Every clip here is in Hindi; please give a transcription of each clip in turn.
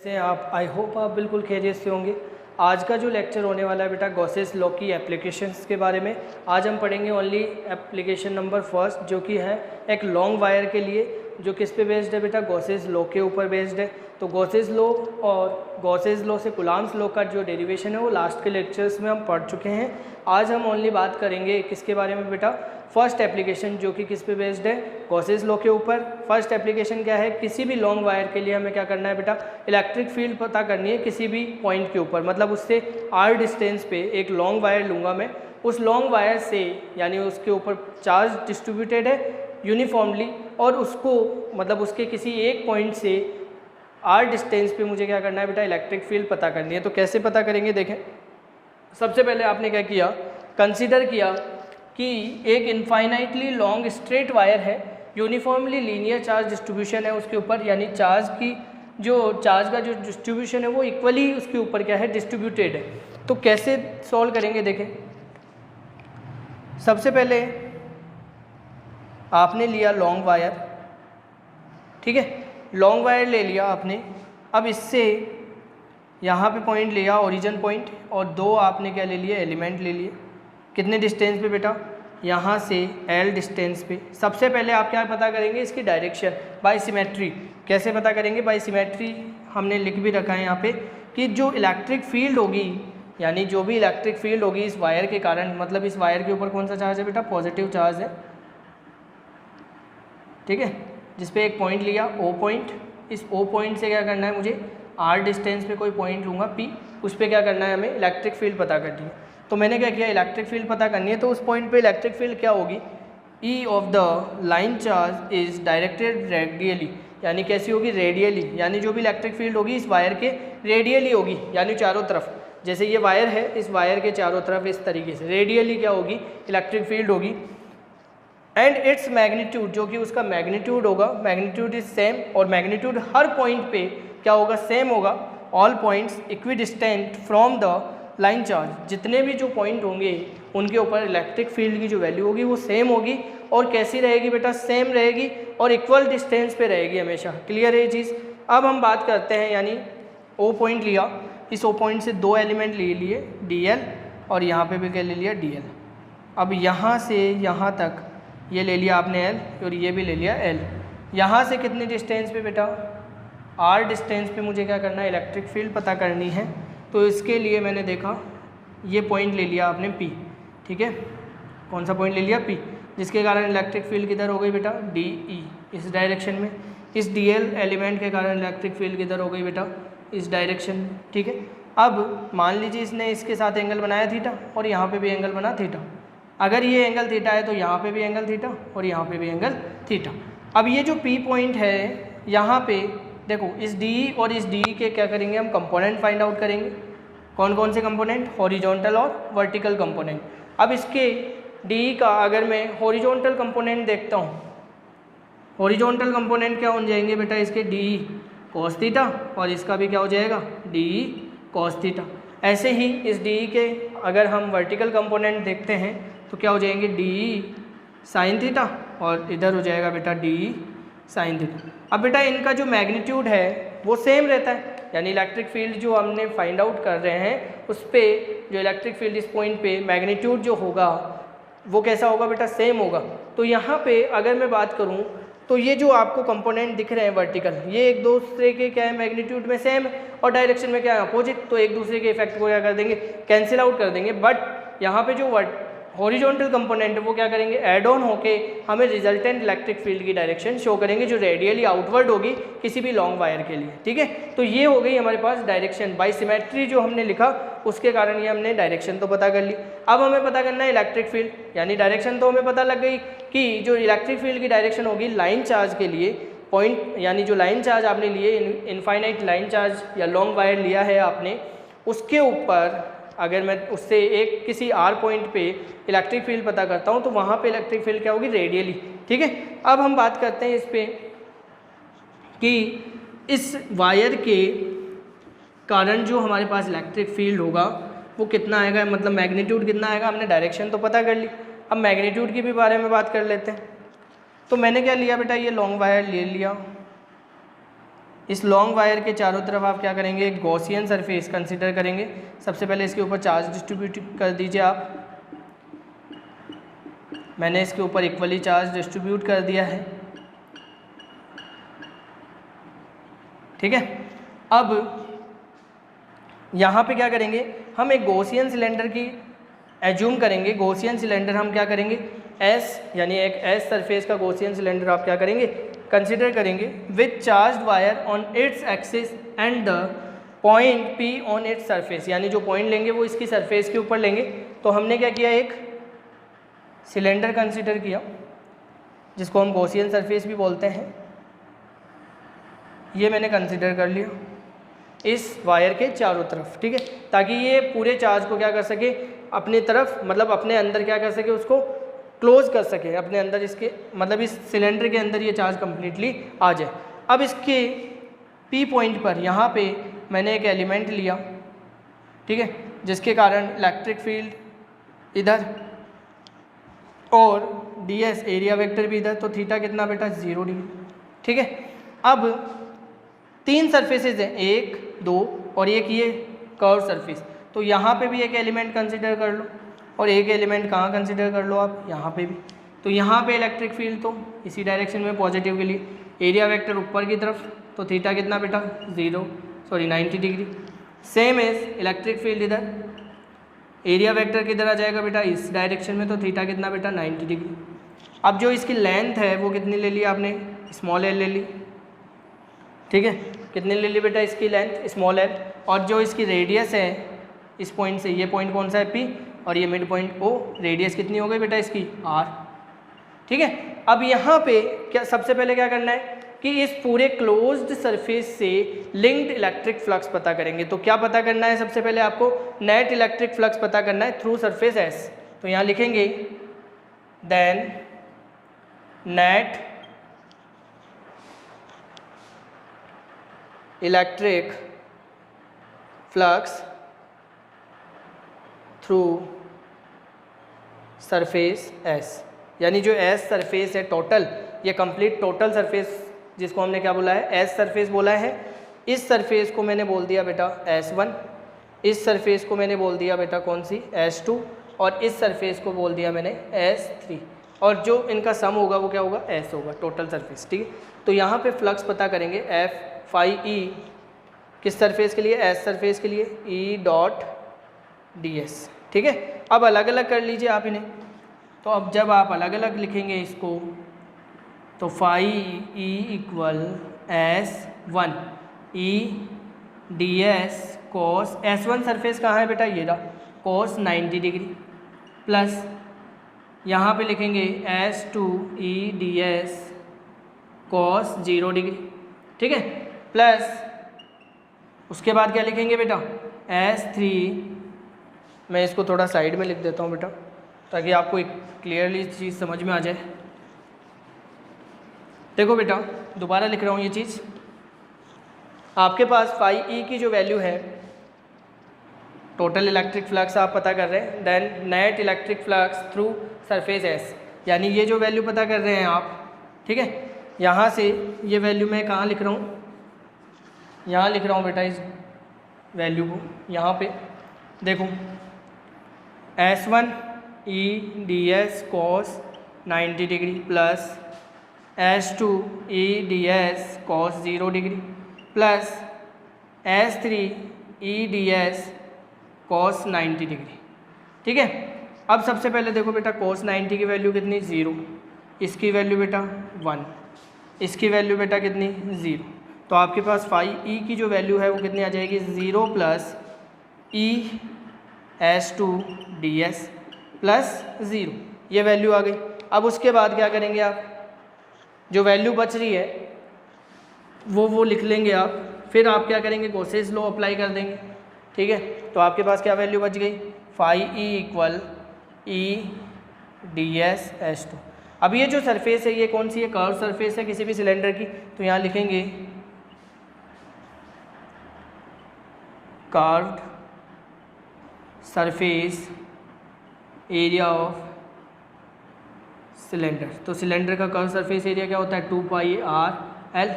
कैसे हैं आप? आई होप आप बिल्कुल खैरियत से होंगे। आज का जो लेक्चर होने वाला है बेटा गॉसेस लॉ की एप्लीकेशंस के बारे में। आज हम पढ़ेंगे ओनली एप्लीकेशन नंबर फर्स्ट, जो कि है एक लॉन्ग वायर के लिए, जो किस पे बेस्ड है बेटा? गॉसेस लॉ के ऊपर बेस्ड है। तो गॉसेस लॉ और गॉसेस लॉ से कुलाम्स लॉ का जो डेरिवेशन है वो लास्ट के लेक्चर्स में हम पढ़ चुके हैं। आज हम ओनली बात करेंगे किसके बारे में बेटा? फर्स्ट एप्लीकेशन, जो कि किस पे बेस्ड है? गॉसेस लॉ के ऊपर। फर्स्ट एप्लीकेशन क्या है? किसी भी लॉन्ग वायर के लिए हमें क्या करना है बेटा? इलेक्ट्रिक फील्ड पता करनी है किसी भी पॉइंट के ऊपर, मतलब उससे आर डिस्टेंस पे एक लॉन्ग वायर लूँगा मैं, उस लॉन्ग वायर से यानी उसके ऊपर चार्ज डिस्ट्रीब्यूटेड है यूनिफॉर्मली, और उसको मतलब उसके किसी एक पॉइंट से आर डिस्टेंस पे मुझे क्या करना है बेटा? इलेक्ट्रिक फील्ड पता करनी है। तो कैसे पता करेंगे? देखें, सबसे पहले आपने क्या किया, कंसीडर किया कि एक इनफाइनाइटली लॉन्ग स्ट्रेट वायर है, यूनिफॉर्मली लीनियर चार्ज डिस्ट्रीब्यूशन है उसके ऊपर, यानी चार्ज का जो डिस्ट्रीब्यूशन है वो इक्वली उसके ऊपर क्या है? डिस्ट्रीब्यूटेड है। तो कैसे सॉल्व करेंगे? देखें, सबसे पहले आपने लिया लॉन्ग वायर, ठीक है, लॉन्ग वायर ले लिया आपने। अब इससे यहाँ पे पॉइंट लिया, ओरिजिन पॉइंट, और दो आपने क्या ले लिए? एलिमेंट ले लिए। कितने डिस्टेंस पे बेटा? यहाँ से L डिस्टेंस पे। सबसे पहले आप क्या पता करेंगे? इसकी डायरेक्शन बाय सिमेट्री। कैसे पता करेंगे? बाय सिमेट्री हमने लिख भी रखा है यहाँ पे कि जो इलेक्ट्रिक फील्ड होगी, यानी जो भी इलेक्ट्रिक फील्ड होगी इस वायर के कारण, मतलब इस वायर के ऊपर कौन सा चार्ज है बेटा? पॉजिटिव चार्ज है, ठीक है, जिस पे एक पॉइंट लिया O पॉइंट। इस O पॉइंट से क्या करना है मुझे? R डिस्टेंस पे कोई पॉइंट लूँगा P, उस पर क्या करना है? हमें इलेक्ट्रिक फील्ड पता करनी है। तो मैंने क्या किया? इलेक्ट्रिक फील्ड पता करनी है, तो उस पॉइंट पे इलेक्ट्रिक फील्ड क्या होगी? E of the line charge is directed radially, यानी कैसी होगी? रेडियली, यानी जो भी इलेक्ट्रिक फील्ड होगी इस वायर के रेडियली होगी, यानी चारों तरफ। जैसे ये वायर है, इस वायर के चारों तरफ इस तरीके से रेडियली क्या होगी? इलेक्ट्रिक फील्ड होगी। एंड इट्स मैग्नीट्यूड, जो कि उसका मैग्नीट्यूड होगा, मैग्नीट्यूड इज सेम, और मैग्नीट्यूड हर पॉइंट पे क्या होगा? सेम होगा। All points equidistant from the line charge, जितने भी जो पॉइंट होंगे उनके ऊपर इलेक्ट्रिक फील्ड की जो वैल्यू होगी वो सेम होगी। और कैसी रहेगी बेटा? सेम रहेगी, और इक्वल डिस्टेंस पे रहेगी हमेशा। क्लियर है ये चीज़? अब हम बात करते हैं, यानी O पॉइंट लिया, इस O पॉइंट से दो एलिमेंट ले लिए DL, और यहाँ पे भी क्या ले लिया? DL। अब यहाँ से यहाँ तक ये ले लिया आपने L, और ये भी ले लिया L। यहाँ से कितने डिस्टेंस पे बेटा? R डिस्टेंस पे मुझे क्या करना है? इलेक्ट्रिक फील्ड पता करनी है। तो इसके लिए मैंने देखा, ये पॉइंट ले लिया आपने P, ठीक है, कौन सा पॉइंट ले लिया? P, जिसके कारण इलेक्ट्रिक फील्ड किधर हो गई बेटा? DE, इस डायरेक्शन में। इस DL एलिमेंट के कारण इलेक्ट्रिक फील्ड किधर हो गई बेटा? इस डायरेक्शन में, ठीक है। अब मान लीजिए इसने इसके साथ एंगल बनाया थीटा, और यहाँ पे भी एंगल बना थीटा। अगर ये एंगल थीटा है तो यहाँ पे भी एंगल थीटा, और यहाँ पे भी एंगल थीटा। अब ये जो P पॉइंट है, यहाँ पे देखो, इस DE और इस DE के क्या करेंगे हम? कंपोनेंट फाइंड आउट करेंगे। कौन कौन से कंपोनेंट? हॉरिजॉन्टल और वर्टिकल कंपोनेंट। अब इसके DE का अगर मैं हॉरिजॉन्टल कंपोनेंट देखता हूँ, हॉरिजॉन्टल कंपोनेंट क्या हो जाएंगे बेटा? इसके DE cos थीटा, और इसका भी क्या हो जाएगा? DE cos theta. ऐसे ही इस DE के अगर हम वर्टिकल कंपोनेंट देखते हैं तो क्या हो जाएंगे? DE sin थीटा, और इधर हो जाएगा बेटा DE sin थीटा। अब बेटा इनका जो मैग्नीट्यूड है वो सेम रहता है, यानी इलेक्ट्रिक फील्ड जो हमने फाइंड आउट कर रहे हैं उस पर जो इलेक्ट्रिक फील्ड इस पॉइंट पे मैग्नीट्यूड जो होगा वो कैसा होगा बेटा? सेम होगा। तो यहाँ पे अगर मैं बात करूँ तो ये जो आपको कंपोनेंट दिख रहे हैं वर्टिकल, ये एक दूसरे के क्या है? मैग्नीट्यूड में सेम है, और डायरेक्शन में क्या है? अपोजिट। तो एक दूसरे के इफेक्ट को क्या कर देंगे? कैंसिल आउट कर देंगे। बट यहाँ पे जो हॉरिजॉन्टल कंपोनेंट है वो क्या करेंगे? ऐड ऑन होके हमें रिजल्टेंट इलेक्ट्रिक फील्ड की डायरेक्शन शो करेंगे, जो रेडियली आउटवर्ड होगी किसी भी लॉन्ग वायर के लिए, ठीक है। तो ये हो गई हमारे पास डायरेक्शन। बाय सिमेट्री जो हमने लिखा उसके कारण ये हमने डायरेक्शन तो पता कर ली। अब हमें पता करना है इलेक्ट्रिक फील्ड, यानी डायरेक्शन तो हमें पता लग गई कि जो इलेक्ट्रिक फील्ड की डायरेक्शन होगी लाइन चार्ज के लिए पॉइंट, यानी जो लाइन चार्ज आपने लिए, इनफाइनाइट लाइन चार्ज या लॉन्ग वायर लिया है आपने, उसके ऊपर अगर मैं उससे एक किसी R पॉइंट पे इलेक्ट्रिक फील्ड पता करता हूँ तो वहाँ पे इलेक्ट्रिक फील्ड क्या होगी? रेडियली, ठीक है। अब हम बात करते हैं इस पे कि इस वायर के कारण जो हमारे पास इलेक्ट्रिक फील्ड होगा वो कितना आएगा, मतलब मैग्नीट्यूड कितना आएगा। हमने डायरेक्शन तो पता कर ली, अब मैग्नीट्यूड की भी बारे में बात कर लेते हैं। तो मैंने क्या लिया बेटा? ये लॉन्ग वायर ले लिया, इस लॉन्ग वायर के चारों तरफ आप क्या करेंगे, एक गॉसियन सरफेस कंसिडर करेंगे। सबसे पहले इसके ऊपर चार्ज डिस्ट्रीब्यूट कर दीजिए आप। मैंने इसके ऊपर इक्वली चार्ज डिस्ट्रीब्यूट कर दिया है, ठीक है। अब यहाँ पे क्या करेंगे, हम एक गॉसियन सिलेंडर की एज्यूम करेंगे। गॉसियन सिलेंडर हम क्या करेंगे, एस यानी एक एस सरफेस का गॉसियन सिलेंडर आप क्या करेंगे, कंसिडर करेंगे with charge wire on its axis and the point P on its surface, यानी जो पॉइंट लेंगे वो इसकी सरफेस के ऊपर लेंगे। तो हमने क्या किया, एक सिलेंडर कंसिडर किया जिसको हम गॉसियन सरफेस भी बोलते हैं। ये मैंने कंसिडर कर लिया इस वायर के चारों तरफ, ठीक है, ताकि ये पूरे चार्ज को क्या कर सके, अपनी तरफ मतलब अपने अंदर क्या कर सके, उसको क्लोज कर सके अपने अंदर, इसके मतलब इस सिलेंडर के अंदर ये चार्ज कंप्लीटली आ जाए। अब इसके पी पॉइंट पर यहाँ पे मैंने एक एलिमेंट लिया, ठीक है, जिसके कारण इलेक्ट्रिक फील्ड इधर और डी एस एरिया वेक्टर भी इधर, तो थीटा कितना बेटा 0 डिग्री, ठीक है। अब 3 सरफेसेज हैं, 1 2 और एक ये कर्व सरफेस, तो यहाँ पे भी एक एलिमेंट कंसिडर कर लो और एक एलिमेंट कहाँ कंसिडर कर लो आप, यहाँ पे भी। तो यहाँ पे इलेक्ट्रिक फील्ड तो इसी डायरेक्शन में पॉजिटिव के लिए, एरिया वेक्टर ऊपर की तरफ, तो थीटा कितना बेटा 90 डिग्री। सेम एज इलेक्ट्रिक फील्ड इधर, एरिया वेक्टर किधर आ जाएगा बेटा, इस डायरेक्शन में, तो थीटा कितना बेटा 90 डिग्री। अब जो इसकी लेंथ है वो कितनी ले ली आपने, स्मॉल एल ले ली, ठीक है, कितनी ले ली बेटा इसकी लेंथ, स्मॉल एल। और जो इसकी रेडियस है इस पॉइंट से, ये पॉइंट कौन सा है पी, और ये मिड पॉइंट ओ, रेडियस कितनी हो गई बेटा इसकी आर, ठीक है। अब यहाँ पे क्या सबसे पहले क्या करना है कि इस पूरे क्लोज्ड सरफेस से लिंक्ड इलेक्ट्रिक फ्लक्स पता करेंगे। तो क्या पता करना है, सबसे पहले आपको नेट इलेक्ट्रिक फ्लक्स पता करना है थ्रू सरफेस एस। तो यहाँ लिखेंगे then net electric flux through surface S, यानी जो एस सरफेस है टोटल, ये कंप्लीट टोटल सरफेस जिसको हमने क्या बोला है, एस सरफेस बोला है। इस सरफेस को मैंने बोल दिया बेटा S1, इस सरफेस को मैंने बोल दिया बेटा कौन सी S2, और इस सरफेस को बोल दिया मैंने S3, और जो इनका सम होगा वो क्या होगा, S होगा, टोटल सरफेस, ठीक है। तो यहाँ पे फ्लक्स पता करेंगे F फाई E किस सरफेस के लिए, एस सरफेस के लिए, E डॉट ds, ठीक है। अब अलग अलग कर लीजिए आप इन्हें। तो अब जब आप अलग अलग लिखेंगे इसको, तो phi E equal S1 E ds cos S1 surface कहाँ है बेटा, ये रहा, cos 90 डिग्री, प्लस यहाँ पे लिखेंगे S2 E ds cos 0 degree, ठीक है, प्लस उसके बाद क्या लिखेंगे बेटा S3, मैं इसको थोड़ा साइड में लिख देता हूँ बेटा ताकि आपको एक क्लियरली चीज़ समझ में आ जाए। देखो बेटा दोबारा लिख रहा हूँ ये चीज़, आपके पास फाई E की जो वैल्यू है, टोटल इलेक्ट्रिक फ्लक्स आप पता कर रहे हैं, then net electric flux through surface S, यानी ये जो वैल्यू पता कर रहे हैं आप, ठीक है। यहाँ से ये वैल्यू मैं कहाँ लिख रहा हूँ, यहाँ लिख रहा हूँ बेटा इस वैल्यू को, यहाँ पे देखो S1 E ds cos 90 degree plus S2 E ds cos 0 degree plus S3 E ds cos 90 degree, ठीक है। अब सबसे पहले देखो बेटा cos 90 की वैल्यू कितनी 0, इसकी वैल्यू बेटा 1, इसकी वैल्यू बेटा कितनी 0, तो आपके पास फाई E की जो वैल्यू है वो कितनी आ जाएगी 0 plus E S2 ds plus 0, ये वैल्यू आ गई। अब उसके बाद क्या करेंगे आप, जो वैल्यू बच रही है वो लिख लेंगे आप, फिर आप क्या करेंगे गॉसेस लॉ अप्लाई कर देंगे, ठीक है। तो आपके पास क्या वैल्यू बच गई, phi E equal E ds S2। अब ये जो सरफेस है ये कौन सी है, कर्व सरफेस है किसी भी सिलेंडर की, तो यहाँ लिखेंगे curved surface area of cylinder. तो सिलेंडर का कर्व सरफेस एरिया क्या होता है 2 पाई R L,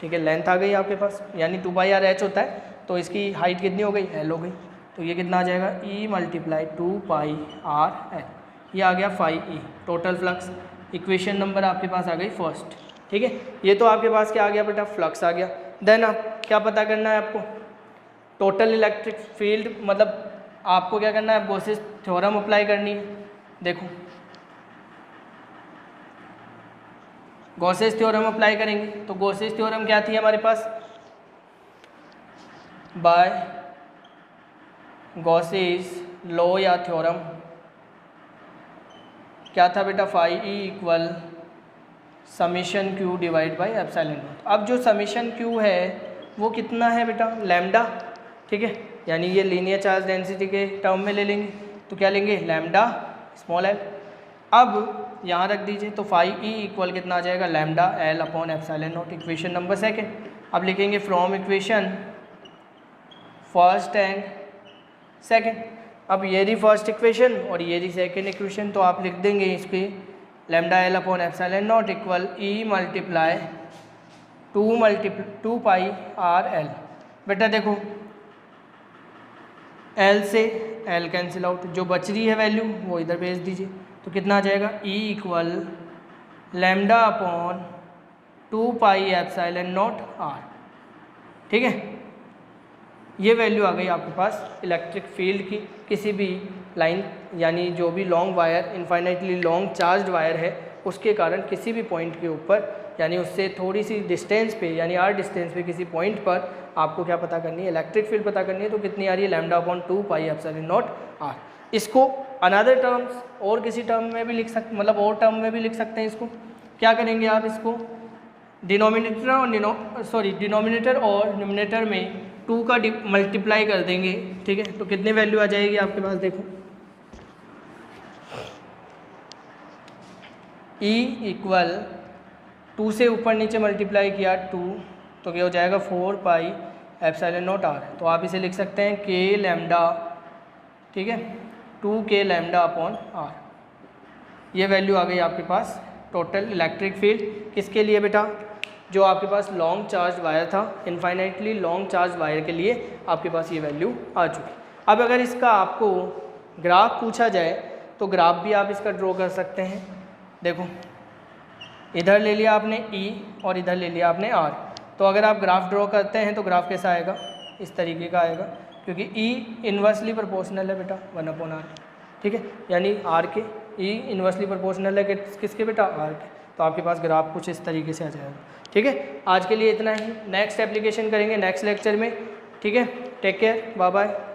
ठीक है, लेंथ आ गई आपके पास, यानी 2πr/h होता है, तो इसकी हाइट कितनी हो गई, l हो गई। तो ये कितना आ जाएगा, E × 2πr/l, ये आ गया φe total flux. Equation number आपके पास आ गई फर्स्ट। ठीक है, ये तो आपके पास क्या आ गया बेटा, फ्लक्स आ गया। देन आप क्या पता करना है आपको, टोटल इलेक्ट्रिक फील्ड, मतलब आपको क्या करना है, गॉसेस थ्योरम अप्लाई करनी है। देखो गॉसेस थ्योरम अप्लाई करेंगे, तो गॉसेस थ्योरम क्या थी हमारे पास, बाय गॉसेस लॉ या थ्योरम क्या था बेटा, φe = summation Q divide by epsilon not. अब जो समीशन Q है वो कितना है बेटा, लैम्डा। ठीक है, यानी ये लीनियर चार्ज डेंसिटी के टर्म में ले लेंगे, तो क्या लेंगे, लैम्डा स्मॉल l। अब यहाँ रख दीजिए, तो φe = कितना आ जाएगा, lambda epsilon naught. Equation number second. अब लिखेंगे from equation first and second. अब ये रही फर्स्ट इक्वेशन और ये रही सेकेंड इक्वेशन, तो आप लिख देंगे इसके lambda epsilon naught equal E × 2πr/l। बेटा देखो L से L कैंसिल आउट, जो बच रही है वैल्यू वो इधर भेज दीजिए, तो कितना आ जाएगा, E = λ/2π एप्सिलॉन नॉट r। ठीक है, ये वैल्यू आ गई आपके पास इलेक्ट्रिक फील्ड की। किसी भी लाइन यानी जो भी long wire, infinitely long charged wire है, उसके कारण किसी भी पॉइंट के ऊपर, यानी उससे थोड़ी सी डिस्टेंस पे, यानी r डिस्टेंस पे किसी पॉइंट पर आपको क्या पता करनी है, इलेक्ट्रिक फील्ड पता करनी है। तो कितनी आ रही है, λ/2π एप्सिलॉन नॉट r। इसको अनदर टर्म्स और किसी टर्म में भी लिख सकते, मतलब और टर्म में भी लिख सकते हैं। इसको क्या करेंगे आप, इसको डिनोमिनेटर और न्यूमरेटर में 2 का मल्टीप्लाई कर देंगे। ठीक है, तो कितनी वैल्यू आ जाएगी आपके पास, देखो E = 2 से ऊपर नीचे मल्टीप्लाई किया 2, तो क्या हो जाएगा 4π एप्सिलॉन नॉट r। तो आप इसे लिख सकते हैं k लैम्डा, ठीक है, 2k λ/r। ये वैल्यू आ गई आपके पास टोटल इलेक्ट्रिक फील्ड। किसके लिए बेटा, जो आपके पास लॉन्ग चार्ज वायर था, इनफाइनाइटली लॉन्ग चार्ज वायर के लिए आपके पास ये वैल्यू आ चुकी। अब अगर इसका आपको ग्राफ पूछा जाए तो ग्राफ भी आप इसका ड्रॉ कर सकते हैं। देखो इधर ले लिया आपने E और इधर ले लिया आपने R, तो अगर आप ग्राफ ड्रॉ करते हैं तो ग्राफ कैसा आएगा, इस तरीके का आएगा, क्योंकि E इन्वर्सली प्रोपोर्शनल है बेटा 1/r। ठीक है, यानी R के E इन्वर्सली प्रोपोर्शनल है किसके बेटा, R के। तो आपके पास ग्राफ कुछ इस तरीके से आ जाएगा। ठीक है, आज के लिए इतना ही, नेक्स्ट एप्लीकेशन करेंगे नेक्स्ट लेक्चर में। ठीक है, टेक केयर, बाय बाय।